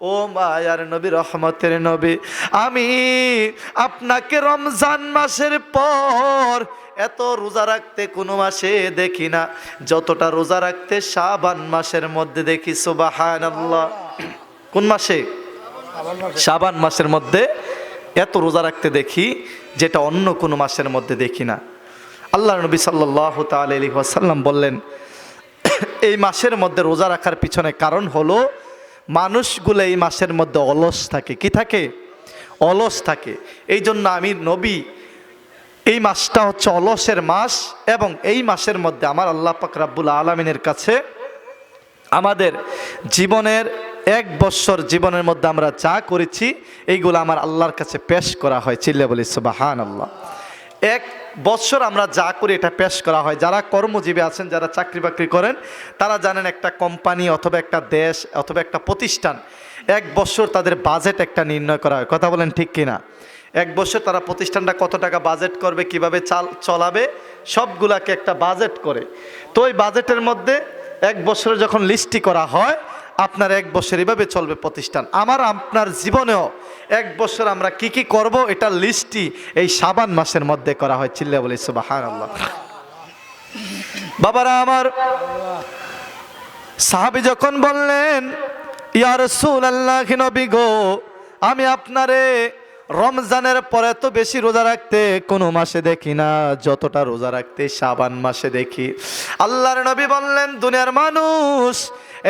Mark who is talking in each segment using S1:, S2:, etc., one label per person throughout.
S1: ও মায়ার নবী, রহমতের নবী, আমি আপনাকে রমজান মাসের পর এত রোজা রাখতে কোনো মাসে দেখি না যতটা রোজা রাখতে শাবান মাসের মধ্যে দেখি। সুবহানাল্লাহ। কোন মাসে? শাবান মাসের মধ্যে এত রোজা রাখতে দেখি যেটা অন্য কোনো মাসের মধ্যে দেখি না। আল্লাহর নবী সাল্লাল্লাহু তাআলা আলাইহি ওয়াসাল্লাম বললেন, এই মাসের মধ্যে রোজা রাখার পিছনে কারণ হলো মানুষগুলো এই মাসের মধ্যে অলস থাকে। কি থাকে? অলস থাকে। এই জন্য আমি নবী, এই মাসটা হচ্ছে অলসের মাস, এবং এই মাসের মধ্যে আমার আল্লাহ পাক রাব্বুল আলামিনের কাছে আমাদের জীবনের 1 বৎসর জীবনের মধ্যে আমরা যা করেছি এইগুলো আমার আল্লাহর কাছে পেশ করা হয়। চিল্লে বলি সুবহানাল্লাহ। 1 বৎসর আমরা যা করি এটা পেশ করা হয়। যারা কর্মজীবী আছেন, যারা চাকরি বাকরি করেন, তারা জানেন একটা কোম্পানি অথবা একটা দেশ অথবা একটা প্রতিষ্ঠান 1 বৎসর তাদের বাজেট একটা নির্ণয় করা হয়। কথা বলেন ঠিক কিনা? 1 বছর তারা প্রতিষ্ঠানটা কত টাকা বাজেট করবে, কিভাবে চলাবে, সবগুলাকে একটা বাজেট করে। তো ওই বাজেটের মধ্যে 1 বছরে যখন লিস্টটি করা হয়, আপনার 1 বছর এভাবে চলবে প্রতিষ্ঠান। আমার আপনার জীবনেও 1 বছর আমরা কি কি করব এটা লিস্টটি এই শাবান মাসের মধ্যে করা হয়। চিল্লা বলি সুবহানাল্লাহ। বাবারা আমার, সাহাবী যখন বললেন, ইয়া রাসূলুল্লাহ, নবী গো, আমি আপনারে রমজানের পরে তো বেশি রোজা রাখতে কোনো মাসে দেখি না যতটা রোজা রাখতে শাবান মাসে দেখি। আল্লাহর নবী বললেন, দুনিয়ার মানুষ,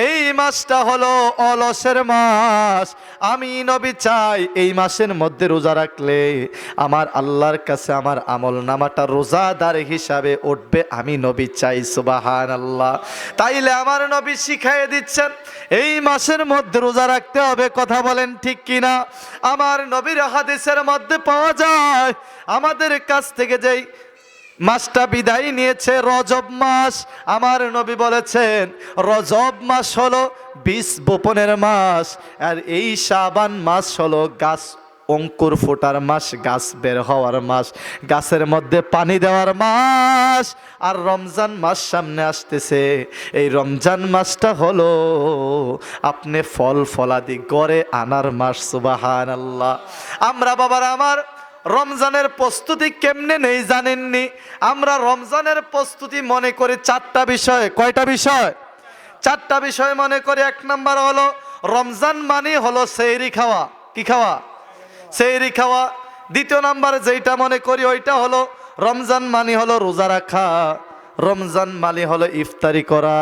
S1: এই মাসটা হলো অলসের মাস। আমি নবী চাই এই মাসের মধ্যে রোজা রাখলে আমার আল্লাহর কাছে আমার আমল নামাটা রোজাদার হিসাবে উঠবে। আমি নবী চাই। সুবহানাল্লাহ। তাইলে আমার নবী শিখাইয়ে দিচ্ছেন এই মাসের মধ্যে রোজা রাখতে হবে। কথা বলেন ঠিক কিনা? আমার নবীর হাদিসের মধ্যে পাওয়া যায়, আমাদের কাছ থেকে যেই মাসটা বিদায় নিয়েছে রজব মাস, আমার নবী বলেছেন রজব মাস হলো বীজ বপনের মাস, আর এই শাবান মাস হলো গাছ অঙ্কুর ফোটার মাস, গাছ বের হওয়ার মাস, গাছের মধ্যে পানি দেওয়ার মাস। আর রমজান মাস সামনে আসতেছে, এই রমজান মাসটা হলো আপনি ফল ফলাদি গড়ে আনার মাস। সুবহানাল্লাহ। আমরা বাবারা আমার রমজানের প্রস্তুতি কেমনে নেই জানেননি? আমরা রমজানের প্রস্তুতি মনে করি 4টা বিষয়। কয়টা বিষয়? 4টা বিষয় মনে করি। 1 নাম্বার হলো রমজান মানে হলো সেহরি খাওয়া। কি খাওয়া? সেহরি খাওয়া। 2 নাম্বার যেটা মনে করি ওইটা হলো রমজান মানে হলো রোজা রাখা, রমজান মানে হলো ইফতারি করা,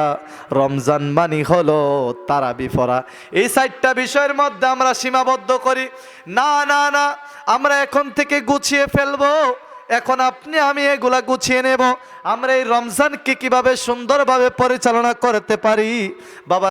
S1: রমজান মানে হলো তারাবি পড়া। এই 4টা বিষয়ের মধ্যে আমরা সীমাবদ্ধ করি। না না না, আমরা এখন থেকে গুছিয়ে ফেলবো। এখন আপনি আমি এগুলা গুছিয়ে নেব। আমরা এই রমজানকে কিভাবে সুন্দরভাবে পরিচালনা করতে পারি বাবা।